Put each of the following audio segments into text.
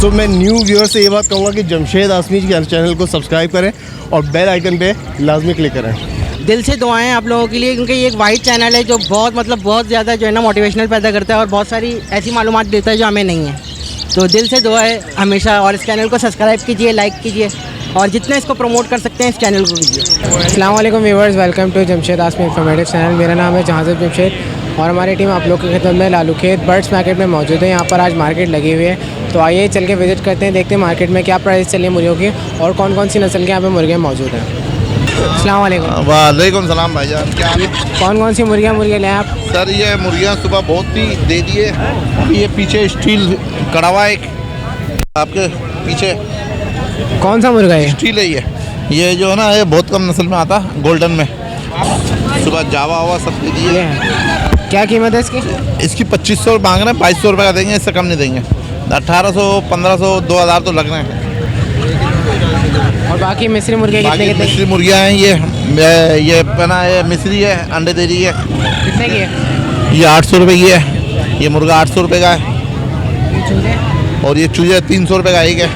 सो मैं new viewer से ये बात कहूँगा कि जमशेद आसमी के चैनल को सब्सक्राइब करें और बेल आइकन पे लाजमी क्लिक करें। दिल से दुआएं आप लोगों के लिए, क्योंकि ये एक वाइड चैनल है जो बहुत ज़्यादा जो है ना मोटिवेशनल पैदा करता है और बहुत सारी ऐसी मालूमात देता है जो हमें नहीं है। तो दिल से दुआ है हमेशा, और इस चैनल को सब्सक्राइब कीजिए, लाइक कीजिए और जितना इसको प्रमोट कर सकते हैं इस चैनल को कीजिए। अस्सलाम वालेकुम viewers, welcome to Jamshed Aasmi informative channel. मेरा नाम है जहाज़ब जमशेद और हमारी टीम आप लोग की खिदमत में लालू खेत बर्ड्स मार्केट में मौजूद है। यहाँ पर आज मार्केट लगी हुई है, तो आइए चल के विज़िट करते हैं, देखते हैं मार्केट में क्या प्राइस चली है मुर्गियों की और कौन कौन सी नस्ल के यहाँ पे मुर्गियाँ मौजूद हैं। अस्सलाम वालेकुम। वालेकुम सलाम भाईजान, क्या हाल है? कौन कौन सी मुर्गियाँ लें आप? सर ये मुर्गियाँ सुबह बहुत ही दे दिए। ये पीछे स्टील कड़ा हुआ है एक आपके पीछे। कौन सा मुर्गा है? स्टील है ये जो है ना, ये बहुत कम नस्ल में आता, गोल्डन में। सुबह जावा हुआ सब दे दिए। क्या कीमत है इसकी? इसकी 2500 मांग रहे हैं, 2200 रुपये का देंगे, इससे कम नहीं देंगे। 1800, 1500, 2000 तो लग रहे हैं। और बाकी मिस्री मुर्गियाँ कितने? मिस्री मुर्गियाँ हैं ये पना है, मिस्री है, अंडे दे रही है। कितने की है? ये 800 रुपये की है। ये मुर्गा 800 रुपये का है और ये चूजे 300 रुपये का एक है।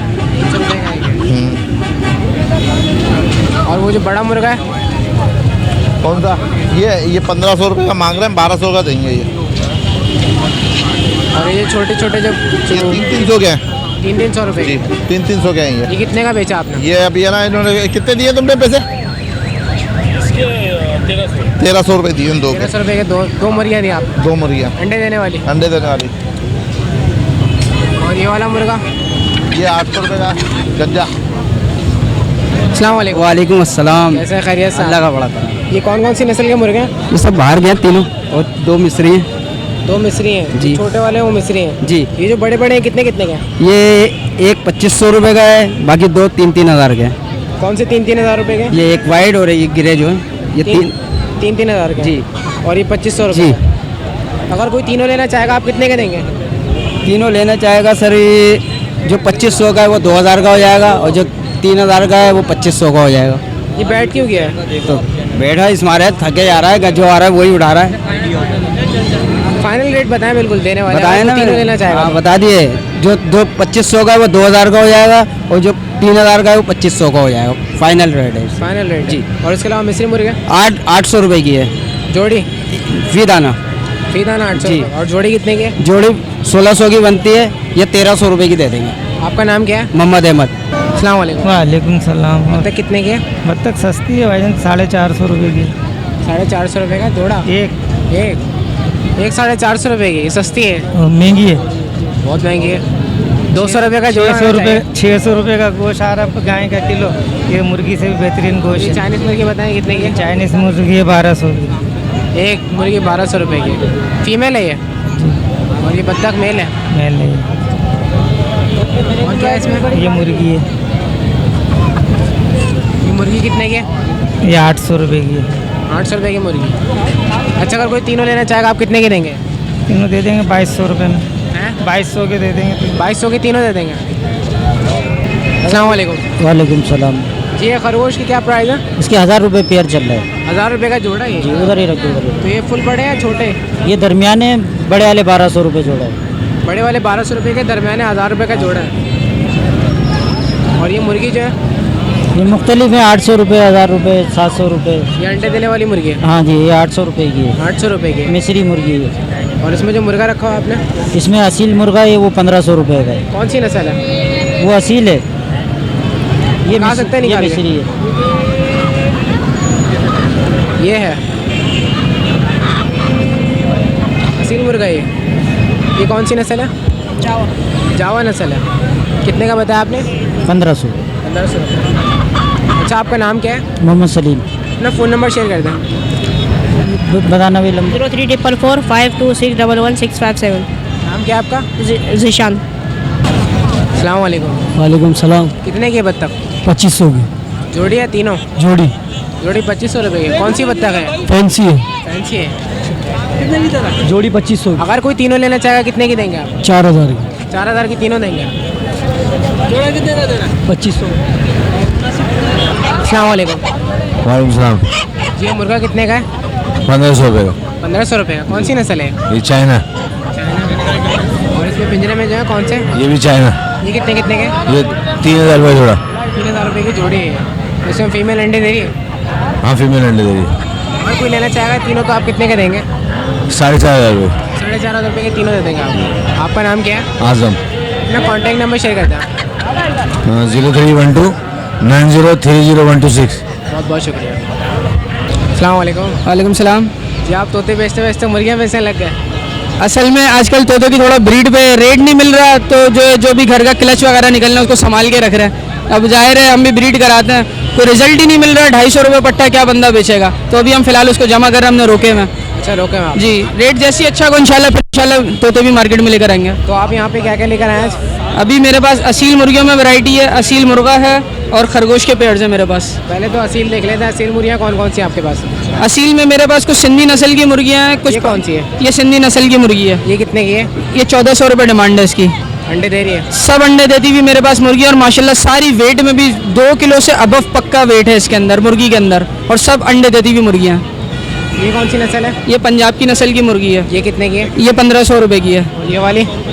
और वो जो बड़ा मुर्गा है कौन सा? ये 1500 रुपये का मांग रहे हैं, 1200 का देंगे ये। और ये छोटे छोटे जो 300 के हैं। 300 रुपये जी 300 के हैं ये कितने का बेचा आपने? ये अभी है ना, इन्होंने कितने दिए तुमने पैसे? 1300 रुपये दिए दो के। 1300 रुपये के दो मुर्गियाँ दी आप? दो मुर्गियाँ अंडे देने वाली? अंडे देने वाली। और ये वाला मुर्गा? ये 800 रुपये का गंजा। अस्सलाम वालेकुम। वालेकुम अस्सलाम। कैसे खैरियत से? अल्लाह का बड़ा था। ये कौन कौन सी नस्ल के मुर्गे हैं? ये सब बाहर गए तीनों और 2 मिस्री हैं। 2 मिस्री हैं जी। छोटे वाले वो मिस्री हैं जी। ये जो बड़े बड़े हैं कितने कितने के हैं? ये एक 2500 रुपये का है, बाकी 2 3 हज़ार के हैं। कौन से 3 हज़ार रुपये के? ये एक वाइड और एक ग्रे जो है ये 3 हज़ार के जी। और ये 2500 रुपये? अगर कोई तीनों लेना चाहेगा आप कितने के देंगे? तीनों लेना चाहेगा सर, ये जो 2500 का है वो 2000 का हो जाएगा और जो 3000 का है वो 2500 का हो जाएगा। ये बैठ क्यों गया है? तो बैठा इस मारे थके जा रहा है, जो आ रहा है वही उठा रहा है। फाइनल रेट बताएं बिल्कुल देने वाले। बताए ना, तीनों लेना चाहेगा? हाँ बता दिए। जो 2500 का है वो 2000 का हो जाएगा और जो 3000 का है वो 2500 का हो जाएगा। फाइनल रेट है। फाइनल रेट जी। और इसके अलावा मिस्री मुर्गे? 800 रुपये की है जोड़ी? फी दाना 800 जी। और जोड़ी कितने की है? जोड़ी 1600 की बनती है, ये 1300 रुपये की दे देंगे। आपका नाम क्या है? मोहम्मद अहमद। अस्सलाम वालेकुम। वालेकुम सलाम। बत्तख कितने की है? बत्तख सस्ती है भाईजान, 450 रुपये की। 450 रुपये का जोड़ा? एक 450 रुपये की सस्ती है? महंगी है, बहुत महंगी है। 200 रुपये का जोड़ा? 600 रुपये का गोश्त आ रहा है गाय का किलो। ये मुर्गी से भी बेहतरीन गोश्त है। चाइनीज़ मुर्गी बताएं कितने की है? चाइनीज़ मुर्गी है 1200 की। एक मुर्गी 1200 रुपये की। फीमेल है ये? और ये बत्तख मेल है? मेल है। और क्या है इसमें? ये मुर्गी है, ये मुर्गी कितने की है? ये 800 रुपये की है। 800 रुपये की मुर्गी। अच्छा अगर कोई तीनों लेना चाहेगा आप कितने की देंगे? तीनों दे देंगे 2200 रुपये में। हैं? 2200 के दे देंगे। 2200 की तीनों दे देंगे। अस्सलाम वालेकुम। वालेकुम सलाम। जी ये खरगोश की क्या प्राइस है? इसके 1000 रुपये पेयर चल रहा है। 1000 रुपये का जोड़ा है ये? उधर ही रख दो, तो ये फुल बड़े हैं छोटे? ये दरमियाने बड़े वाले 1200 रुपये जोड़ा है। बड़े वाले 1200 रुपये के, दरमियाने 1000 रुपये का जोड़ा है। और ये मुर्गी जो है ये मुख्तलिफ है, 800 रुपये, 1000 रुपये, 700 रुपये। ये अंडे देने वाली मुर्गी है? हाँ जी, ये 800 रुपये की है। 800 रुपये की? मिस्री मुर्गी है। और इसमें जो मुर्गा रखा हुआ आपने? इसमें असील मुर्गा है, वो 1500 रुपये का है। कौन सी नस्ल है? वो असील है। ये खा सकते हैं ये निकाल के? मिस्री है। ये है असील मुर्गा। ये कौन सी नस्ल है? जावा नस्ल है। कितने का बताया आपने? 1500। 1500 रुपये। अच्छा आपका नाम क्या है? मोहम्मद सलीम। अपना फ़ोन नंबर शेयर कर दें। बताना भी लंबा। 0344 526 11657। नाम क्या है आपका? जिशान। अस्सलाम वालेकुम। वालेकुम सलाम। कितने की है बत्तख? 2500 की जोड़ी है तीनों? जोड़ी। जोड़ी 2500 रुपये की। कौन सी बत्तख है? फैंसी है। फैंसी है। जोड़ी 2500 अगर कोई तीनों लेना चाहेगा कितने की देंगे आप? 4000 की। 4000 की तीनों देंगे। जोड़ा कितने का देना? 2500। अस्सलाम वालेकुम। वालेकुम सलाम। जी ये मुर्गा कितने का है? 1500 रुपये का। 1500 रुपये का। कौन सी नस्ल है? ये चाइना। और इसमें पिंजरे में जो है कौन से? ये भी चाइना, ये कितने कितने के? ये 3000 रुपये जोड़ा। 3000 रुपये की जोड़ी है। इसमें फीमेल अंडे दे रही है? हाँ फीमेल अंडे दे रही। अगर कोई लेना चाहेगा तीनों तो आप कितने के देंगे? 4500 रुपये। 4500 रुपये के तीनों दे देंगे आप। आपका नाम क्या है? आजम। अपना कॉन्टैक्ट नंबर शेयर करते हैं। 0312 9030 बहुत बहुत शुक्रिया। अस्सलाम वालेकुम। वालेकुम सलाम। जी आप तोते बेचते बेचते मुर्गियाँ बेचने लग गए? असल में आजकल तोतों की थोड़ा ब्रीड पे रेट नहीं मिल रहा, तो जो भी घर का क्लच वगैरह निकलना है उसको संभाल के रख रहे हैं। अब जाहिर है हम भी ब्रीड कराते हैं, कोई रिजल्ट ही नहीं मिल रहा है। 250 रुपये पट्टा क्या बंदा बेचेगा, तो अभी हम फिलहाल उसको जमा कर रहे हैं, हमने रोके में। अच्छा रोके में आप? जी, रेट जैसी अच्छा को इंशाल्लाह तोते भी मार्केट में लेकर आएंगे। तो आप यहाँ पे क्या क्या लेकर आए आज? अभी मेरे पास असील मुर्गियों में वैरायटी है, असील मुर्गा है और खरगोश के पेड़ हैं मेरे पास। पहले तो असील देख लेते हैं। असील मुर्गियाँ कौन कौन सी हैं आपके पास? असील में मेरे पास कुछ सिंधी नस्ल की मुर्गियाँ हैं। कुछ ये कौन सी है? ये सिंधी नस्ल की मुर्गी है। ये कितने की है? ये 1400 रुपये डिमांड है इसकी। अंडे दे रही है? सब अंडे देती हुई मेरे पास मुर्गी, और माशाल्लाह सारी वेट में भी 2 किलो से अबव पक्का वेट है इसके अंदर, मुर्गी के अंदर, और सब अंडे देती हुई मुर्गियाँ। ये कौन सी नस्ल है? ये पंजाब की नस्ल की मुर्गी है। ये कितने की है? ये 1500 रुपये की है। और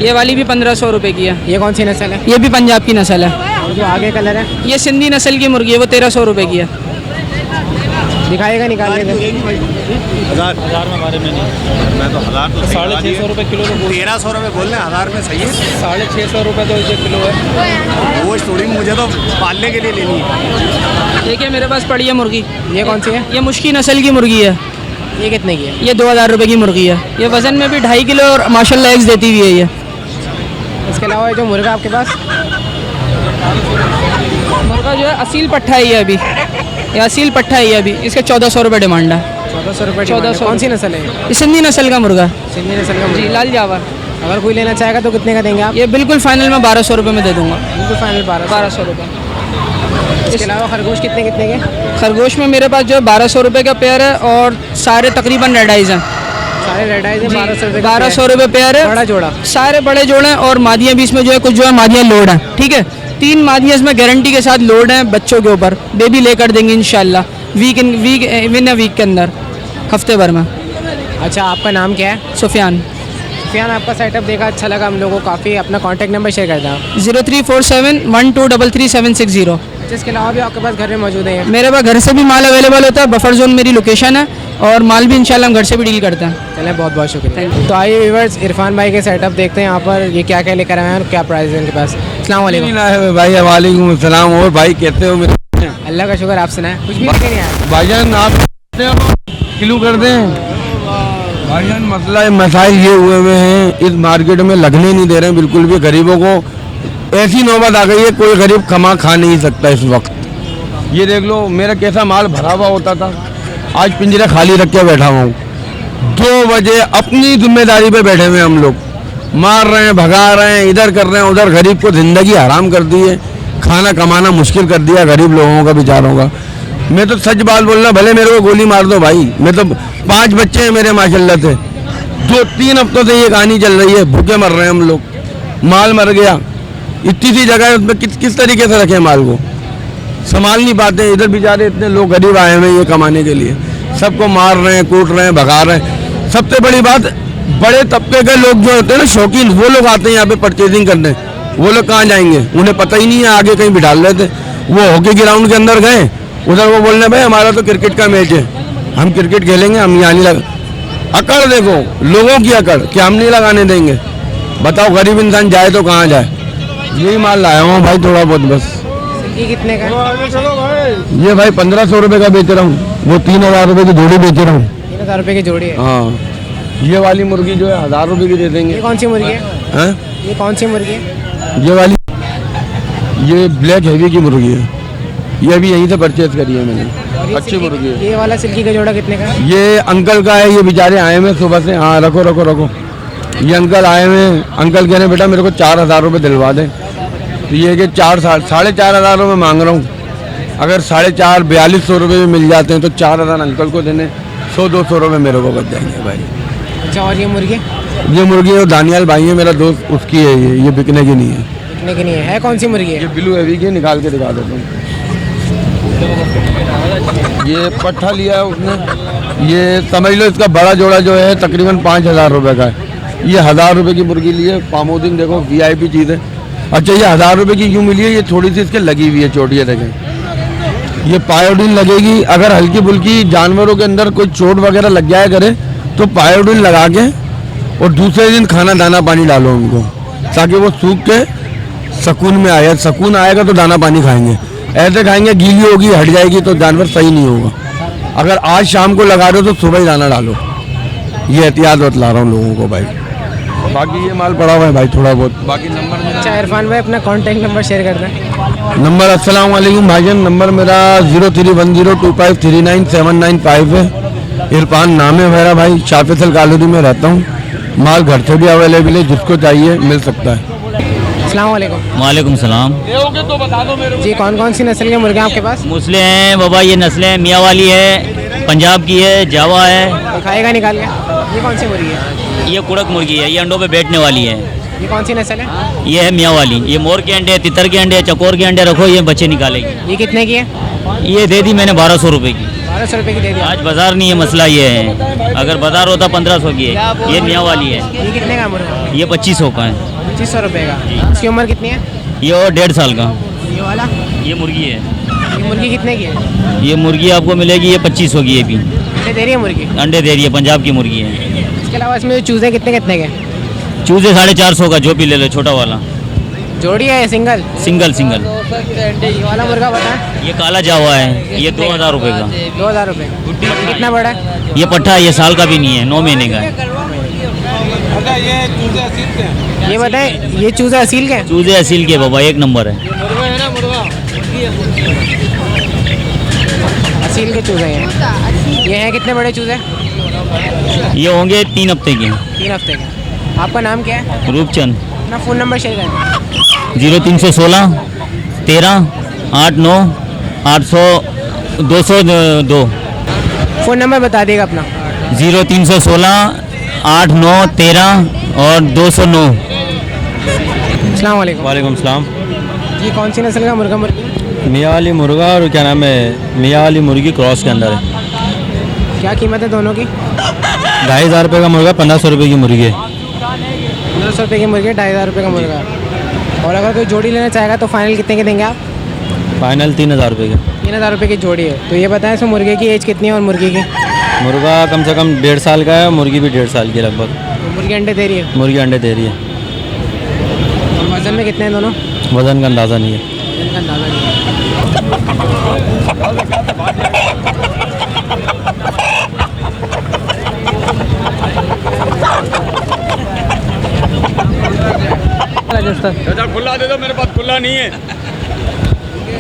ये वाली भी 1500 रुपये की है। ये कौन सी नस्ल है? ये भी पंजाब की नस्ल है। और जो आगे कलर है? ये सिंधी नस्ल की मुर्गी है, वो 1300 रुपये की है। दिखाएगा निकाल के? 1000 में हमारे में नहीं। मैं तो 1000 तो 650 रुपये किलो तो 1300 रुपये बोल रहे हैं, 1000 में सही है। 650 रुपये तो एक किलो है। वो थोड़ी मुझे तो पालने के लिए लेनी है। देखिए मेरे पास पड़ी है मुर्गी। ये कौन सी है? ये मुश्की नस्ल की मुर्गी है। ये कितने की है? ये 2000 रुपये की मुर्गी है। ये वज़न में भी 2.5 किलो और माशाल्लाह एग्स देती हुई है ये। इसके अलावा ये जो मुर्गा आपके पास? मुर्गा जो है असील पट्ठा है ये अभी, ये असील पट्ठा है ये अभी। इसके 1400 रुपये डिमांड है। 1400 रुपये? 1400। कौन सी नस्ल है? ये सिंधी नस्ल का मुर्गा। सिंधी नस्ल का जी, मुर्गा? लाल जावर। अगर कोई लेना चाहेगा तो कितने का देंगे आप? ये बिल्कुल फाइनल में 1200 रुपये में दे दूँगा। बिल्कुल फाइनल 1200 रुपये। इसके अलावा खरगोश कितने कितने के? खरगोश में मेरे पास जो है 1200 रुपये का पेयर है, और सारे तकरीबन रेड आइज हैं। सारे रेड आइज हैं? 1200 रुपये? 1200 रुपये पेयर है। बड़ा जोड़ा? सारे बड़े जोड़े हैं, और मादियाँ भी इसमें जो है कुछ जो है मादियाँ लोड हैं। ठीक है, 3 मादियाँ इसमें गारंटी के साथ लोड हैं बच्चों के ऊपर। बेबी लेकर देंगे इंशाल्लाह विन अ वीक के अंदर, हफ्ते भर में। अच्छा आपका नाम क्या है? सुफियान। सुफियान, आपका सेटअप देखा अच्छा लगा हम लोगों को काफ़ी। अपना कॉन्टैक्ट नंबर शेयर कर दें। 0347 1233 इसके अलावा भी आपके पास घर में मौजूद है? मेरे पास घर से भी माल अवेलेबल होता है। बफर जोन मेरी लोकेशन है, और माल भी इंशाल्लाह हम घर से भी डील करते हैं। चलें, बहुत बहुत शुक्रिया। तो आइए व्यूअर्स, इरफान भाई के सेटअप देखते हैं यहाँ पर ये क्या क्या लेकर आए हैं और क्या प्राइस है इनके पास। अस्सलाम वालेकुम। भाई वालेकुम सलाम। और भाई कैसे हो? अल्लाह का शुक्र, आप सुनाएं। कुछ भी लेके नहीं आए? भाईजान आप किलो कर दें। भाईजान मसला मसाइल ये हुए हैं, इस मार्केट में लगने नहीं दे रहे हैं बिल्कुल भी। गरीबों को ऐसी नौबत आ गई है, कोई गरीब खा नहीं सकता इस वक्त। ये देख लो मेरा कैसा माल भरा हुआ होता था, आज पिंजरे खाली रख के बैठा हुआ हूँ। 2 बजे अपनी जिम्मेदारी पे बैठे हुए हम लोग, मार रहे हैं, भगा रहे हैं, इधर कर रहे हैं उधर। गरीब को ज़िंदगी हराम कर दी है, खाना कमाना मुश्किल कर दिया गरीब लोगों का, बेचारों का। मैं तो सच बात बोल रहा, भले मेरे को गोली मार दो भाई। मैं तो 5 बच्चे हैं मेरे माशाल्लाह से। 2-3 हफ्तों से ये कहानी चल रही है, भूखे मर रहे हैं हम लोग। माल मर गया, इतनी सी जगह है, उसमें किस तरीके से रखें माल को, संभाल नहीं पाते। इधर बेचारे इतने लोग गरीब आए हुए हैं ये कमाने के लिए, सबको मार रहे हैं, कूट रहे हैं, भगा रहे हैं। सबसे बड़ी बात, बड़े तबके के लोग जो होते हैं ना शौकीन, वो लोग आते हैं यहाँ पे परचेजिंग करने। वो लोग कहाँ जाएंगे, उन्हें पता ही नहीं है, आगे कहीं बिठा लेते। वो हॉकी ग्राउंड के अंदर गए, उधर वो बोलने भाई हमारा तो क्रिकेट का मैच है, हम क्रिकेट खेलेंगे, हम यहाँ नहीं लगा। अकड़ देखो लोगों की अकड़ कि हम नहीं लगाने देंगे। बताओ गरीब इंसान जाए तो कहाँ जाए। यही माल लाया हूँ भाई थोड़ा बहुत बस। ये कितने का? ये भाई 1500 रुपये का बेच रहा हूँ, वो 3000 रुपये की जोड़ी बेच रहा हूँ। 3000 रुपये की जोड़ी है? हाँ। ये वाली मुर्गी जो है 1000 रुपये की दे देंगे। ये कौन सी मुर्गी है? हैं? ये कौन सी मुर्गी है? ये वाली, ये ब्लैक हैवी की मुर्गी है। ये अभी यहीं से परचेज करी है मैंने, अच्छी मुर्गी है। ये वाला सिल्की का जोड़ा कितने का है? ये अंकल का है, ये बेचारे आए हुए सुबह से। हाँ रखो रखो रखो। ये अंकल आए हुए, अंकल कह रहे बेटा मेरे को 4000 रुपये दिलवा दें। तो ये कि 4,500 रुपये मांग रहा हूँ। अगर 4,500 4200 रुपये भी मिल जाते हैं तो 4000 अंकल को देने, 100-200 रुपये मेरे को बच जाएंगे भाई। अच्छा, और ये मुर्गी? ये मुर्गी है दानियाल भाई है मेरा दोस्त, उसकी है ये बिकने की नहीं है। बिकने की नहीं है? कौन सी मुर्गी है? ये ब्लू हैवी की, निकाल के दिखा देता हूँ। ये पट्ठा लिया है उसने, ये समझ लो इसका बड़ा जोड़ा जो है तकरीबन 5000 रुपये का है। ये 1000 रुपये की मुर्गी ली है, पामोदिंग देखो VIP चीज़ है। अच्छा ये 1000 रुपये की क्यों मिली है, ये थोड़ी सी इसके लगी हुई है चोटियाँ देखें। ये पायोडीन लगेगी, अगर हल्की फुल्की जानवरों के अंदर कोई चोट वगैरह लग जाया करे तो पायोडीन लगा के और दूसरे दिन खाना दाना पानी डालो उनको, ताकि वो सूख के सुकून में आए। सुकून आएगा तो दाना पानी खाएंगे, ऐसे खाएंगे गीली होगी हट जाएगी तो जानवर सही नहीं होगा। अगर आज शाम को लगा रहे हो तो सुबह ही दाना डालो, ये एहतियात बतला रहा हूँ लोगों को भाई। बाकी ये माल पड़ा हुआ है भाई थोड़ा बहुत। बाकी नंबर अच्छा इरफान भाई अपना कॉन्टैक्ट नंबर शेयर कर दें। नंबर अस्सलाम वालेकुम भाईजान, नंबर मेरा 0310253979 है। इरफान नाम है मेरा भाई, शाफिसल कॉलोनी में रहता हूँ। माल घर से भी अवेलेबल है, जिसको चाहिए मिल सकता है। अस्सलाम वालेकुम। वालेकुम सलाम। जी कौन कौन सी नस्ल के मुर्गे हैं आपके पास? मुस्लिम हैं बाबा, ये नस्लें मियाँ वाली है, पंजाब की है, जावा है। दिखाएगा निकाल के। ये कौन सी मुर्गी है? ये कुड़क मुर्गी है, ये अंडों पे बैठने वाली है। ये कौन सी नस्ल है? ये है मियाँ वाली। ये मोर के अंडे, तितर के अंडे, चकोर के अंडे रखो, ये बच्चे निकालेगी। ये कितने की है? ये दे दी मैंने 1200 रुपये की। 1200 रुपये की दे दी। आज बाजार नहीं है, मसला ये है, अगर बाजार होता 1500 की है। ये मियाँ वाली है। ये कितने का मुर्गा? ये 2500 का है। 2500 रुपये का। इसकी उम्र कितनी है? ये और 1.5 साल का। ये वाला? ये मुर्गी है। ये मुर्गी कितने की है? ये मुर्गी आपको मिलेगी ये 2500 की। ये भी अंडे दे रही है मुर्गी? अंडे दे रही है, पंजाब की मुर्गी है। इसके अलावा इसमें जो चूज़े कितने कितने के? चूजे 450 का, जो भी ले लो, छोटा वाला। जोड़ी है सिंगल? Single single. ये वाला मुर्गा बताएं। ये काला जावा है, ये 2000 रुपये का। 2000 रुपये। कितना बड़ा है? ये पट्ठा ये साल का भी नहीं है, 9 महीने का है। ये बताएं, ये चूज़े असील के हैं? चूजे असील के बाबा, एक नंबर है। असील के चूज़े हैं। ये हैं कितने बड़े चूज़े? ये होंगे 3 हफ्ते के। 3 हफ्ते के। आपका नाम क्या है? रूपचंद। अपना फ़ोन नंबर शेयर करें। 0316 13 89 800 202। फ़ोन नंबर बता देगा अपना। 0316 89 13 और 209। अस्सलाम वालेकुम। वालेकुम सलाम। ये कौन सी नस्ल का मुर्गा मुर्गी? मियाँ वाली मुर्गा और क्या नाम है, मियाँ वाली मुर्गी क्रॉस के अंदर है। क्या कीमत है दोनों की? 2500 रुपये का मुर्गा, 1500 रुपये की मुर्गी है। 1500 रुपये की मुर्गी, 2500 रुपये का मुर्गा। और अगर कोई जोड़ी लेना चाहेगा तो फाइनल कितने के देंगे आप? फाइनल 3000 रुपये का। 3000 रुपये की जोड़ी है। तो ये बताएं इसमें मुर्गे की एज कितनी है और मुर्गी की? मुर्गा कम से कम 1.5 साल का है, मुर्गी भी 1.5 साल की लगभग। मुर्गी अंडे दे रही है? मुर्गी अंडे दे रही है। और वजन में कितने हैं दोनों? वजन का अंदाज़ा नहीं है। इनका अंदाज़ा नहीं है। खुला दे दो, मेरे पास खुला नहीं है।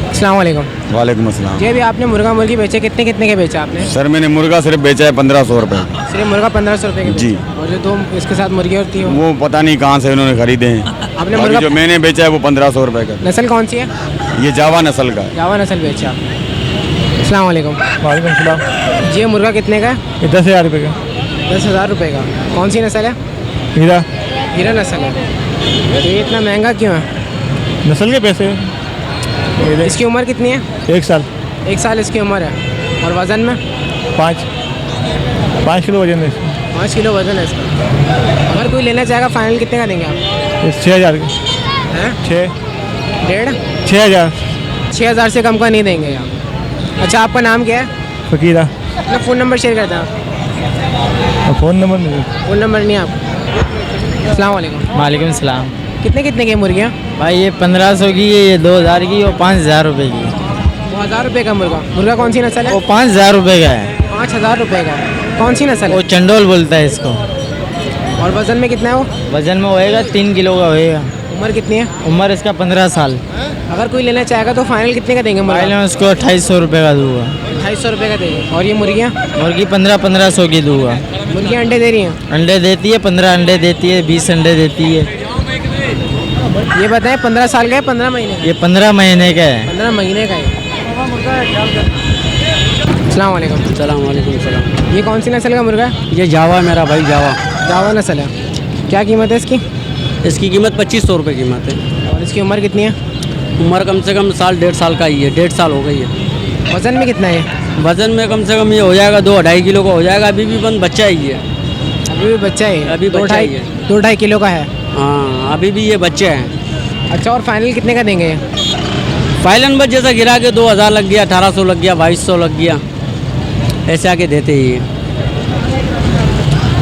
अस्सलाम वालेकुम। वालेकुम अस्सलाम। जी अभी आपने मुर्गा मुर्गी बेचे, कितने कितने के बेचा आपने? सर मैंने मुर्गा सिर्फ बेचा है 1500 रुपये। सिर्फ मुर्गा 1500 रुपये के बेचा? जी। और जो 2 इसके साथ मुर्गी होती है वो पता नहीं कहाँ से उन्होंने खरीदे हैं। आपने बाकी मुर्गा जो मैंने बेचा है वो 1500 रुपये का। नस्ल कौन सी है? ये जावा नस्ल का है। जावा नस्ल बेचा आपने। अस्सलाम वालेकुम। वालेकुम सलाम। ये मुर्गा कितने का है? ये 10,000 रुपये का। 10,000 रुपये का। कौन सी नस्ल है? हीरा हीरा नस्ल है। तो ये इतना महंगा क्यों है? नस्ल के पैसे। इसकी उम्र कितनी है? 1 साल। 1 साल इसकी उम्र है। और वज़न में? 5 किलो वजन है इसका। 5 किलो वज़न है इसका। अगर कोई लेना चाहेगा फाइनल कितने का देंगे आप? ये 6,000 के। हैं? 1.5? 6,000। 6,000 से कम का नहीं देंगे आप। अच्छा आपका नाम क्या है? फकीरा। अपना फ़ोन नंबर शेयर करते हैं आप। फ़ोन नंबर नहीं। फ़ोन नंबर नहीं है आपका? अस्सलाम वालेकुम। वालेकुम सलाम। कितने कितने की मुर्गियाँ? भाई ये 1500 की है, ये 2000 की और 5000 रुपये की। 2000 रुपये का मुर्गा। मुर्गा कौन सी नस्ल है? वो 5000 रुपये का है। 5000 रुपये का। कौन सी नस्ल वो है? चंडोल बोलता है इसको। और वज़न में कितना है वो? वजन में होएगा 3 किलो का होएगा। उम्र कितनी है? उम्र इसका 15 साल। अगर कोई लेना चाहेगा तो फाइनल कितने का देंगे मोबाइल मुर्गा? में उसको 2800 रुपये का दूंगा। 250 रुपये का देंगे। और ये मुर्गियाँ? मुर्गी 1500 की दूंगा। मुर्गियाँ अंडे दे रही हैं? अंडे देती है, 15 अंडे देती है, 20 अंडे देती है। ये बताएं 15 साल का है 15 महीने का? ये 15 महीने का है। 15 महीने का है। अस्सलाम वालेकुम। सलाम वालेकुम सलाम। ये कौन सी नस्ल का मुर्गा है? ये जावा है मेरा भाई, जावा। जावा नस्ल है। क्या कीमत है इसकी? इसकी कीमत 2500 रुपये कीमत है। और इसकी उम्र कितनी है? उम्र कम से कम साल 1.5 साल का ही है, 1.5 साल हो गई है। वज़न में कितना है? वज़न में कम से कम ये हो जाएगा 2-2.5 किलो का हो जाएगा। अभी भी बंद बच्चा ही है। अभी भी बच्चा है, अभी बच्चा ही है। 2-2.5 किलो का है। हाँ अभी भी ये बच्चे हैं। अच्छा, और फाइनल कितने का देंगे? फाइनल बस जैसा गिरा के 2000 लग गया, 1800 लग गया, 2200 लग गया, ऐसे आके देते ही है।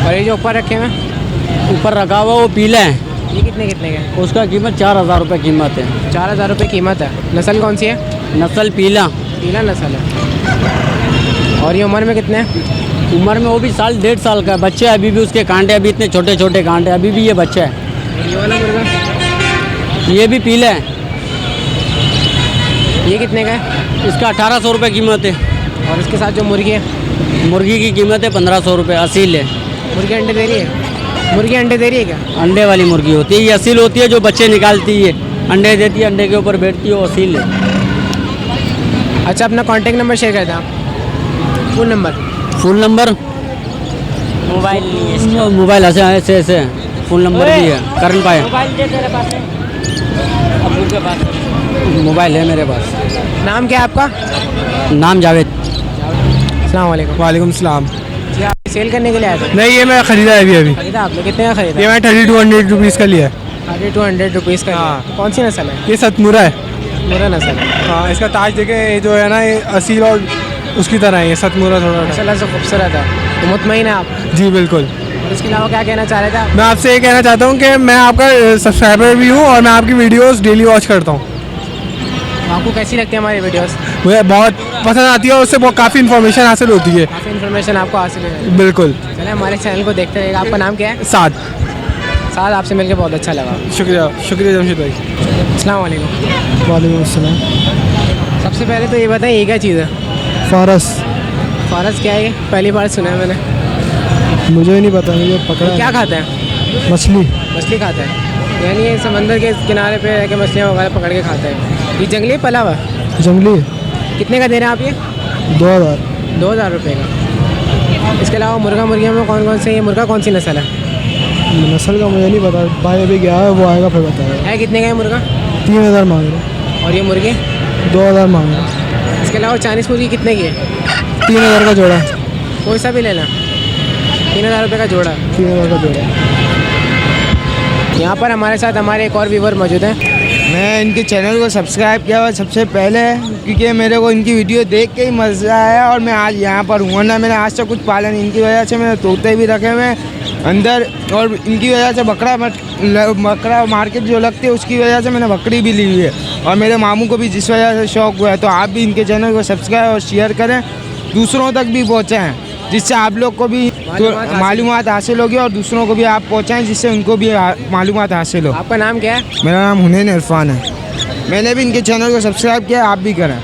और ये जो ऊपर रखे हुए हैं, ऊपर रखा हुआ वो पीला है, ये कितने कितने का है? उसका कीमत 4000 रुपये कीमत है। 4000 रुपये कीमत है। नस्ल कौन सी है? नस्ल पीला। पीला नस्ल है। और ये उम्र में कितने हैं? उम्र में वो भी 1.5 साल का है, बच्चे है अभी भी, उसके कांटे अभी इतने छोटे छोटे कांटे, अभी भी ये बच्चा है। ये वाला मुर्गा, ये भी पीला है, ये कितने का है? इसका 1800 रुपये कीमत है। और इसके साथ जो मुर्गी है, मुर्गी की कीमत है 1500 रुपये, असील है। मुर्गी अंडे दे रही है? मुर्गी अंडे दे रही है क्या? अंडे वाली मुर्गी होती है, ये असील होती है, जो बच्चे निकालती है, अंडे देती है, अंडे के ऊपर बैठती है, वो असील है। अच्छा, अपना कॉन्टेक्ट नंबर शेयर कर दें आप, phone number. Phone number mobile ऐसे ऐसे फ़ोन नंबर भी है, कर पाए। मोबाइल है मेरे पास। नाम क्या है आपका? नाम जावेद। अस्सलाम वालेकुम। वालेकुम सलाम। जी, आप सेल करने के लिए आए थे? नहीं, ये मैं ख़रीदा है अभी। खरीदा आपने? कितने का खरीदा? ये मैं 3200 रुपीज़ का लिया है। 3200 रुपीज़ का। हाँ। तो कौन सी नस्ल है? ये सतमुरा है। मुर्गा नस्ल है। हाँ, इसका ताज देखे, ये जो है ना, ये असील और उसकी तरह है, ये सतमुरा थोड़ा। माशाल्लाह से खूबसूरत है। तो मुतमईन है आप? जी बिल्कुल। और इसके अलावा क्या कहना चाह रहे थे आप? मैं आपसे ये कहना चाहता हूँ कि मैं आपका सब्सक्राइबर भी हूँ और मैं आपकी वीडियोस डेली वॉच करता हूँ। आपको कैसी लगती है हमारी वीडियोस? मुझे बहुत पसंद आती है और उससे बहुत काफ़ी इन्फॉर्मेशन हासिल होती है। काफ़ी इन्फॉर्मेशन आपको हासिल है। बिल्कुल। चले हमारे चैनल को देखते रहिएगा। आपका नाम क्या है? साथ आपसे मिलकर बहुत अच्छा लगा। शुक्रिया, शुक्रिया जमशेद भाई। अस्सलाम वालेकुम। वालेकुम अस्सलाम। सबसे पहले तो ये बताएं, ये क्या चीज़ है? फारस। फारस क्या है ये? पहली बार सुना है मैंने। मुझे ही नहीं पता, मुझे पकड़ा क्या खाता है? मछली। मछली खाता है, यानी ये समंदर के किनारे पे रह के मछलियाँ वगैरह पकड़ के खाता है। ये जंगली पला हुआ? जंगली। कितने का दे रहे हैं आप ये? 2000। 2000 रुपये का। इसके अलावा मुर्गियों में कौन कौन से, ये मुर्गा कौन सी नस्ल है? नस्ल का मुझे नहीं पता, भाई अभी गया है, वो आएगा फिर बताएगा। है कितने का है मुर्गा? 3000 मांग रहे। और ये मुर्गी? 2000 मांग रहे। इसके अलावा चाइनीज़ मुर्गी कितने की है? 3000 का जोड़ा। कोई सा भी लेना। 3000 रुपये का जोड़ा। 3000 का जोड़ा। यहाँ पर हमारे साथ हमारे एक और व्यूवर मौजूद हैं। मैं इनके चैनल को सब्सक्राइब किया हुआ सबसे पहले, क्योंकि मेरे को इनकी वीडियो देख के ही मज़ा आया और मैं आज यहाँ पर हूँ, वरना मैंने आज तक कुछ पाला नहीं। इनकी वजह से मैंने तोते भी रखे हुए अंदर, और इनकी वजह से बकरा मार्केट जो लगती है उसकी वजह से मैंने बकरी भी ली हुई है, और मेरे मामू को भी जिस वजह से शौक़ हुआ है। तो आप भी इनके चैनल को सब्सक्राइब और शेयर करें, दूसरों तक भी पहुँचाएँ, जिससे आप लोग को भी मालूमात हासिल होगी और दूसरों को भी आप पहुँचाएँ, जिससे उनको भी मालूमात हासिल हो। आपका नाम क्या है? मेरा नाम हुनैन इरफान है। मैंने भी इनके चैनल को सब्सक्राइब किया, आप भी करें।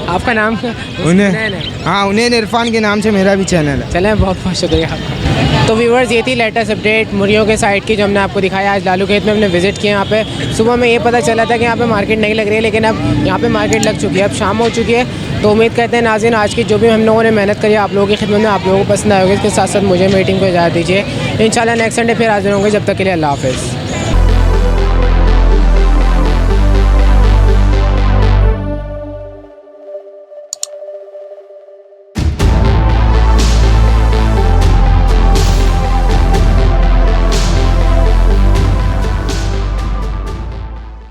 आपका नाम? हुनैन। हाँ, हुनैन इरफान के नाम से मेरा भी चैनल है। चलें, बहुत बहुत शुक्रिया आपका। तो व्यूवर्स, ये थी लेटेस्ट अपडेट मुर्गियों के साइड की जो हमने आपको दिखाया। आज लालू खेत में हमने विजिट किया। यहाँ पे सुबह में ये पता चला था कि यहाँ पे मार्केट नहीं लग रही है, लेकिन अब यहाँ पे मार्केट लग चुकी है, अब शाम हो चुकी है। तो उम्मीद करते हैं नाज़रीन, आज की जो भी हम लोगों ने मेहनत करी आप लोगों की खिदमत में आप लोगों को पसंद आएगी। इसके साथ साथ मुझे मीटिंग को इजाज़त दीजिए। इंशाल्लाह नेक्स्ट संडे फिर हाजिर होंगे। जब तक के लिए अल्लाह हाफ़िज़।